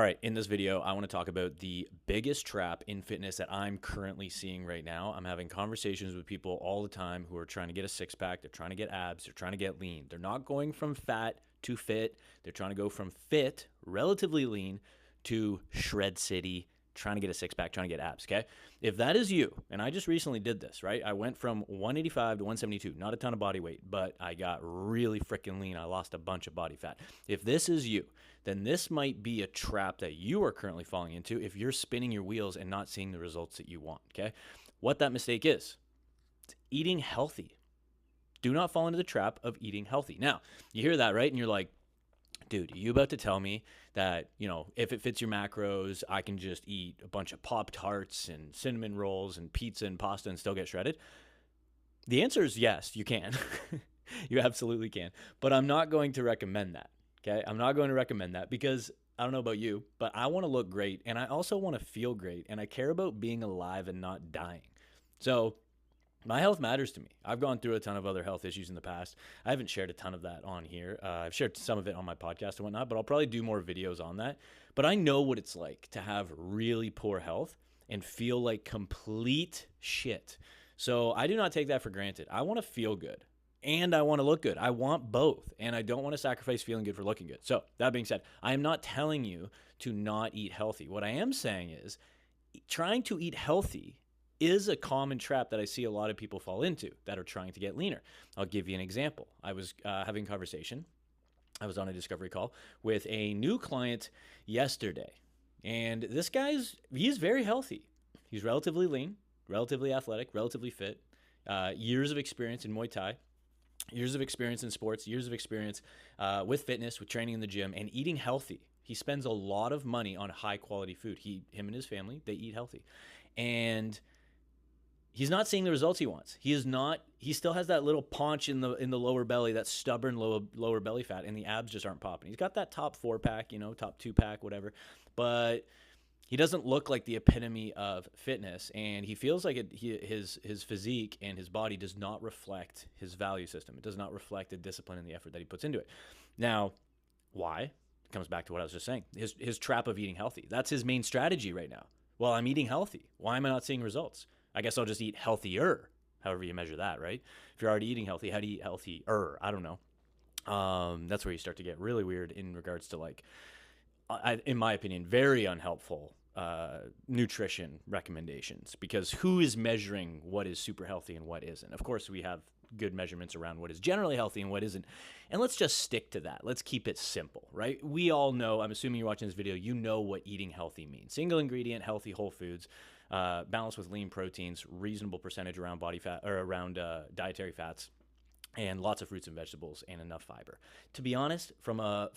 All right, in this video, I want to talk about the biggest trap in fitness that I'm currently seeing right now. I'm having conversations with people all the time who are trying to get a six-pack, they're trying to get abs, they're trying to get lean. They're not going from fat to fit. They're trying to go from fit, relatively lean, to shred city, trying to get a six-pack, trying to get abs, okay? If that is you, and I just recently did this, right? I went from 185 to 172, not a ton of body weight, but I got really freaking lean. I lost a bunch of body fat. If this is you, then this might be a trap that you are currently falling into if you're spinning your wheels and not seeing the results that you want, okay? What that mistake is, it's eating healthy. Do not fall into the trap of eating healthy. Now, you hear that, right? And you're like, dude, are you about to tell me that, if it fits your macros, I can just eat a bunch of Pop-Tarts and cinnamon rolls and pizza and pasta and still get shredded? The answer is yes, you can. You absolutely can. But I'm not going to recommend that, okay? I'm not going to recommend that because I don't know about you, but I want to look great and I also want to feel great and I care about being alive and not dying. So my health matters to me. I've gone through a ton of other health issues in the past. I haven't shared a ton of that on here. I've shared some of it on my podcast and whatnot, but I'll probably do more videos on that. But I know what it's like to have really poor health and feel like complete shit. So I do not take that for granted. I want to feel good and I want to look good. I want both, and I don't want to sacrifice feeling good for looking good. So that being said, I am not telling you to not eat healthy. What I am saying is trying to eat healthy is a common trap that I see a lot of people fall into that are trying to get leaner. I'll give you an example. I was having a conversation. I was on a discovery call with a new client yesterday. And this he's very healthy. He's relatively lean, relatively athletic, relatively fit, years of experience in Muay Thai, years of experience in sports, years of experience with fitness, with training in the gym, and eating healthy. He spends a lot of money on high quality food. Him and his family, they eat healthy. And he's not seeing the results he wants. He still has that little paunch in the lower belly, that stubborn lower belly fat, and the abs just aren't popping. He's got that top 4-pack, top 2-pack, whatever. But he doesn't look like the epitome of fitness, and he feels like his physique and his body does not reflect his value system. It does not reflect the discipline and the effort that he puts into it. Now, why? It comes back to what I was just saying. His trap of eating healthy. That's his main strategy right now. Well, I'm eating healthy. Why am I not seeing results? I guess I'll just eat healthier, however you measure that, right? If you're already eating healthy, how do you eat healthier? I don't know. That's where you start to get really weird in regards to, in my opinion, very unhelpful nutrition recommendations, because who is measuring what is super healthy and what isn't? Of course, we have good measurements around what is generally healthy and what isn't. And let's just stick to that. Let's keep it simple, right? We all know, I'm assuming you're watching this video, you know what eating healthy means. Single ingredient, healthy whole foods, balanced with lean proteins, reasonable percentage around body fat or around dietary fats, and lots of fruits and vegetables and enough fiber. To be honest, from a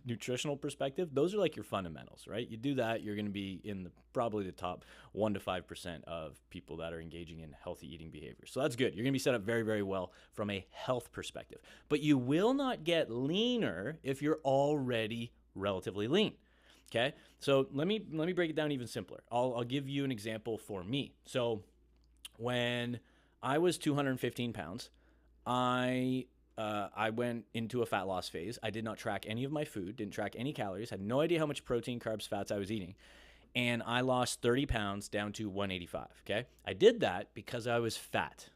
nutritional perspective, those are like your fundamentals, right? You do that, you're going to be in probably the top 1 to 5% of people that are engaging in healthy eating behaviors. So that's good. You're going to be set up very, very well from a health perspective. But you will not get leaner if you're already relatively lean. Okay, so let me break it down even simpler. I'll give you an example for me. So when I was 215 pounds, I went into a fat loss phase. I did not track any of my food, didn't track any calories, had no idea how much protein, carbs, fats I was eating. And I lost 30 pounds down to 185, okay? I did that because I was fat.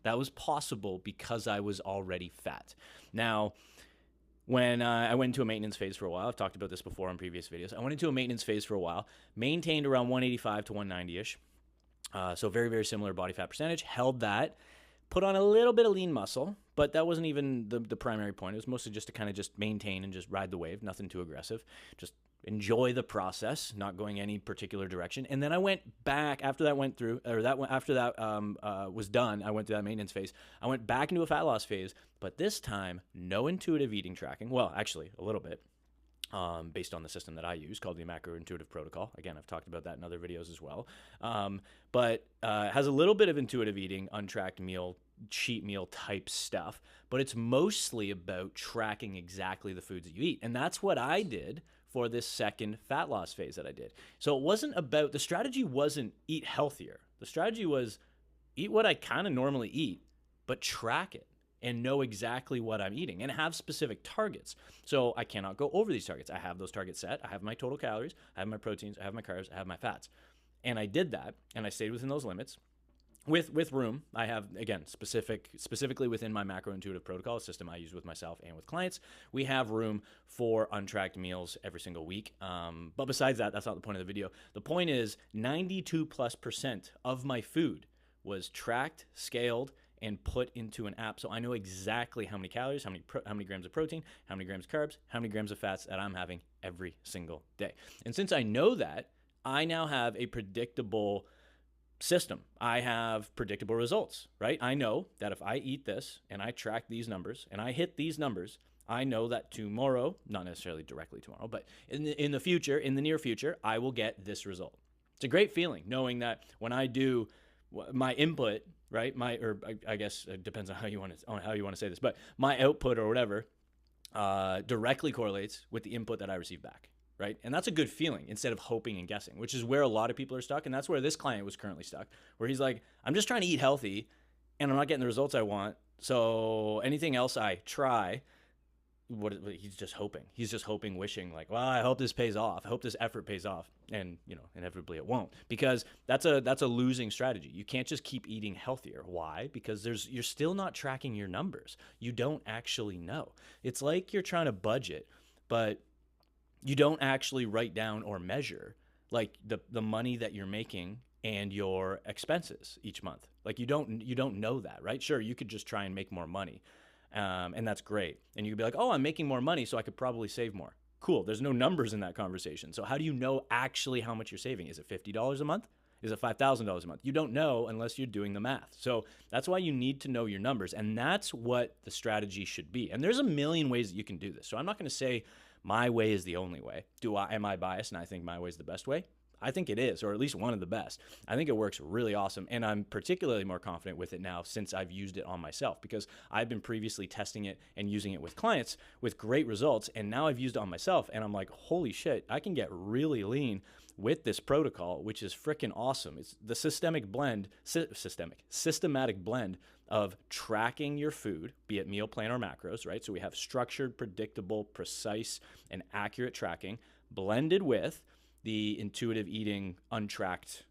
That was possible because I was already fat. Now, when I went into a maintenance phase for a while, I've talked about this before on previous videos. I went into a maintenance phase for a while, maintained around 185 to 190-ish. So very, very similar body fat percentage, held that, put on a little bit of lean muscle, but that wasn't even the primary point. It was mostly just to kind of just maintain and just ride the wave, nothing too aggressive. Just enjoy the process, not going any particular direction. And then I went back after that went through, or after that was done. I went through that maintenance phase. I went back into a fat loss phase, but this time no intuitive eating tracking. Well, actually a little bit, based on the system that I use called the MacroIntuitive Protocol. Again, I've talked about that in other videos as well. But has a little bit of intuitive eating, untracked meal, cheat meal type stuff, but it's mostly about tracking exactly the foods that you eat. And that's what I did for this second fat loss phase that I did. So it wasn't about, the strategy wasn't eat healthier. The strategy was eat what I kind of normally eat, but track it. and know exactly what I'm eating and have specific targets. So I cannot go over these targets. I have those targets set. I have my total calories, I have my proteins, I have my carbs, I have my fats. And I did that, and I stayed within those limits. With room, I have, again, specifically within my MacroIntuitive Protocol, a system I use with myself and with clients, we have room for untracked meals every single week. But besides that, that's not the point of the video. The point is 92+% of my food was tracked, scaled, and put into an app. So I know exactly how many calories, how many grams of protein, how many grams of carbs, how many grams of fats that I'm having every single day. And since I know that, I now have a predictable system. I have predictable results, right? I know that if I eat this and I track these numbers and I hit these numbers, I know that tomorrow, not necessarily directly tomorrow, but in the future, in the near future, I will get this result. It's a great feeling knowing that when I do my input, right? I guess it depends on how you want to say this, but my output or whatever directly correlates with the input that I receive back. Right? And that's a good feeling instead of hoping and guessing, which is where a lot of people are stuck. And that's where this client was currently stuck, where he's like, I'm just trying to eat healthy and I'm not getting the results I want. So anything else I try, he's just hoping. He's just hoping, wishing like, well, I hope this pays off. I hope this effort pays off. And, inevitably it won't, because that's a losing strategy. You can't just keep eating healthier. Why? Because you're still not tracking your numbers. You don't actually know. It's like you're trying to budget, but you don't actually write down or measure like the money that you're making and your expenses each month. Like you don't know that, right? Sure, you could just try and make more money, and that's great. And you could be like, oh, I'm making more money, so I could probably save more. Cool. There's no numbers in that conversation. So how do you know actually how much you're saving? Is it $50 a month? Is it $5,000 a month? You don't know unless you're doing the math. So that's why you need to know your numbers, and that's what the strategy should be. And there's a million ways that you can do this. So I'm not going to say my way is the only way. Am I biased and I think my way is the best way? I think it is, or at least one of the best. I think it works really awesome, and I'm particularly more confident with it now since I've used it on myself, because I've been previously testing it and using it with clients with great results, and now I've used it on myself, and I'm like, holy shit, I can get really lean with this protocol, which is freaking awesome. It's the systematic blend of tracking your food, be it meal plan or macros, right? So we have structured, predictable, precise, and accurate tracking blended with the intuitive eating, untracked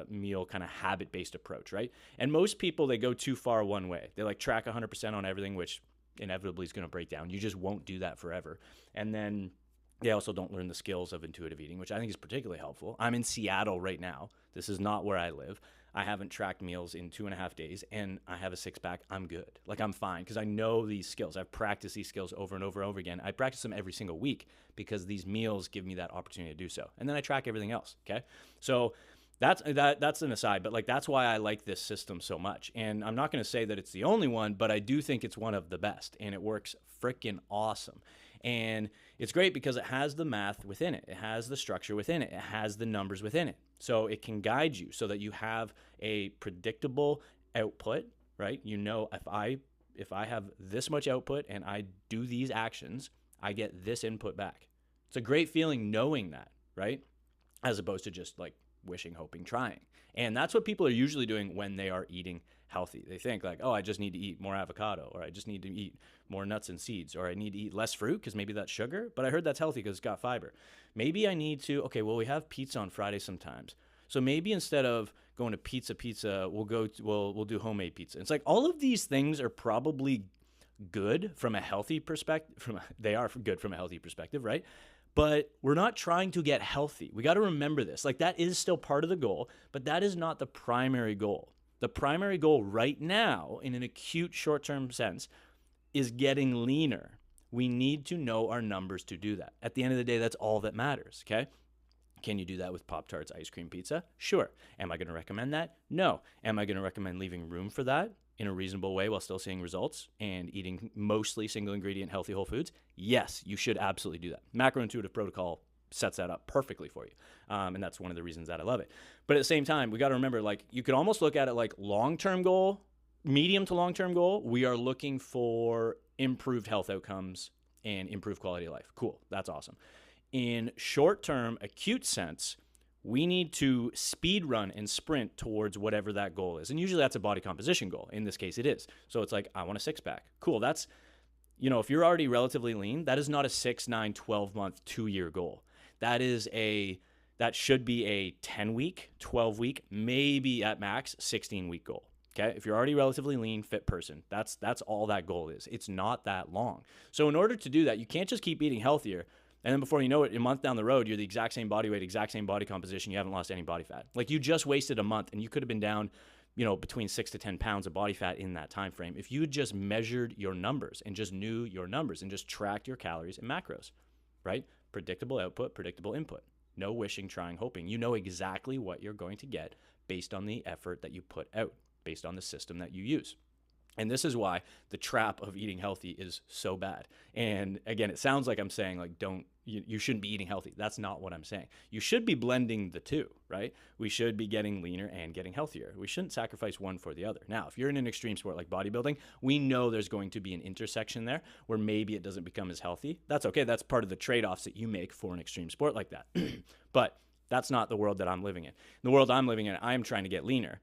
meal kind of habit-based approach, right? And most people, they go too far one way. They like track 100% on everything, which inevitably is going to break down. You just won't do that forever. And then they also don't learn the skills of intuitive eating, which I think is particularly helpful. I'm in Seattle right now. This is not where I live. I haven't tracked meals in 2.5 days, and I have a six-pack. I'm good. Like, I'm fine because I know these skills. I've practiced these skills over and over and over again. I practice them every single week because these meals give me that opportunity to do so. And then I track everything else, okay? So that's an aside, but like that's why I like this system so much. And I'm not going to say that it's the only one, but I do think it's one of the best, and it works freaking awesome. And it's great because it has the math within it. It has the structure within it. It has the numbers within it. So it can guide you so that you have a predictable output, right? You know, if I have this much output and I do these actions, I get this input back. It's a great feeling knowing that, right? As opposed to just like wishing, hoping, trying. And that's what people are usually doing when they are eating healthy. They think like, oh, I just need to eat more avocado, or I just need to eat more nuts and seeds, or I need to eat less fruit because maybe that's sugar, but I heard that's healthy because it's got fiber. Maybe I need to, okay, well, we have pizza on Friday sometimes. So maybe instead of going to pizza, we'll do homemade pizza. It's like all of these things are probably good from a healthy perspective. They are good from a healthy perspective, right? But we're not trying to get healthy. We got to remember this. Like that is still part of the goal, but that is not the primary goal. The primary goal right now, in an acute short-term sense, is getting leaner. We need to know our numbers to do that. At the end of the day, that's all that matters, okay? Can you do that with Pop-Tarts, ice cream, pizza? Sure. Am I going to recommend that? No. Am I going to recommend leaving room for that in a reasonable way while still seeing results and eating mostly single-ingredient healthy whole foods? Yes, you should absolutely do that. MacroIntuitive Protocol sets that up perfectly for you. And that's one of the reasons that I love it. But at the same time, we got to remember, like, you could almost look at it like long-term goal, medium to long-term goal. We are looking for improved health outcomes and improved quality of life. Cool. That's awesome. In short-term, acute sense, we need to speed run and sprint towards whatever that goal is. And usually that's a body composition goal. In this case, it is. So it's like, I want a six pack. Cool. That's, if you're already relatively lean, that is not a 6, 9, 12 month, 2-year goal. That should be a 10-week, 12-week, maybe at max 16-week goal. Okay. If you're already relatively lean, fit person, that's all that goal is. It's not that long. So in order to do that, you can't just keep eating healthier. And then before you know it, a month down the road, you're the exact same body weight, exact same body composition. You haven't lost any body fat. Like, you just wasted a month, and you could have been down, between 6 to 10 pounds of body fat in that time frame if you just measured your numbers and just knew your numbers and just tracked your calories and macros, right? Predictable output, predictable input. No wishing, trying, hoping. You know exactly what you're going to get based on the effort that you put out, based on the system that you use. And this is why the trap of eating healthy is so bad. And again, it sounds like I'm saying, like, you shouldn't be eating healthy. That's not what I'm saying. You should be blending the two, right? We should be getting leaner and getting healthier. We shouldn't sacrifice one for the other. Now, if you're in an extreme sport like bodybuilding, we know there's going to be an intersection there where maybe it doesn't become as healthy. That's okay. That's part of the trade-offs that you make for an extreme sport like that. But that's not the world that I'm living in. In the world I'm living in, I'm trying to get leaner.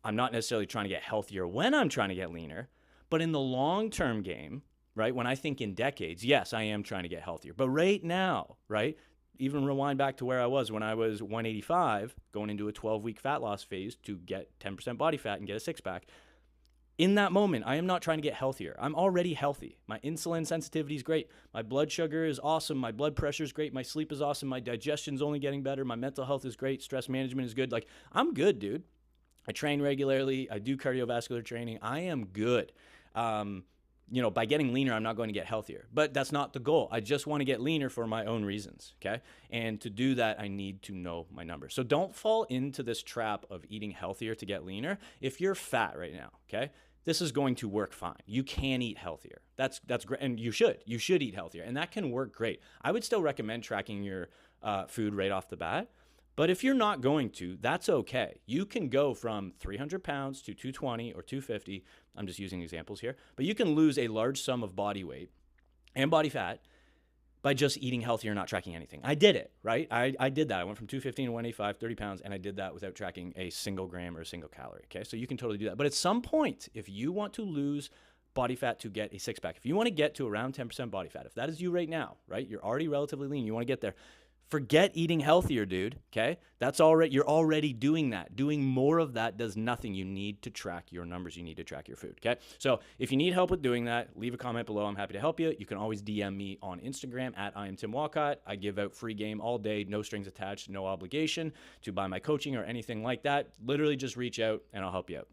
I'm not necessarily trying to get healthier when I'm trying to get leaner, but in the long-term game, right, when I think in decades, yes, I am trying to get healthier. But right now, right, even rewind back to where I was when I was 185, going into a 12-week fat loss phase to get 10% body fat and get a six-pack, in that moment, I am not trying to get healthier. I'm already healthy. My insulin sensitivity is great. My blood sugar is awesome. My blood pressure is great. My sleep is awesome. My digestion's only getting better. My mental health is great. Stress management is good. Like, I'm good, dude. I train regularly. I do cardiovascular training. I am good. By getting leaner, I'm not going to get healthier. But that's not the goal. I just want to get leaner for my own reasons, okay? And to do that, I need to know my numbers. So don't fall into this trap of eating healthier to get leaner. If you're fat right now, okay, this is going to work fine. You can eat healthier. That's great. And you should eat healthier. And that can work great. I would still recommend tracking your food right off the bat. But if you're not going to, that's okay. You can go from 300 pounds to 220 or 250. I'm just using examples here. But you can lose a large sum of body weight and body fat by just eating healthier and not tracking anything. I did it, right? I did that. I went from 250 to 185, 30 pounds, and I did that without tracking a single gram or a single calorie, okay? So you can totally do that. But at some point, if you want to lose body fat to get a six-pack, if you want to get to around 10% body fat, if that is you right now, right? You're already relatively lean. You want to get there. Forget eating healthier, dude, okay? You're already doing that. Doing more of that does nothing. You need to track your numbers. You need to track your food, okay? So if you need help with doing that, leave a comment below. I'm happy to help you. You can always DM me on Instagram at I am Tim Walcott. I give out free game all day, no strings attached, no obligation to buy my coaching or anything like that. Literally just reach out and I'll help you out.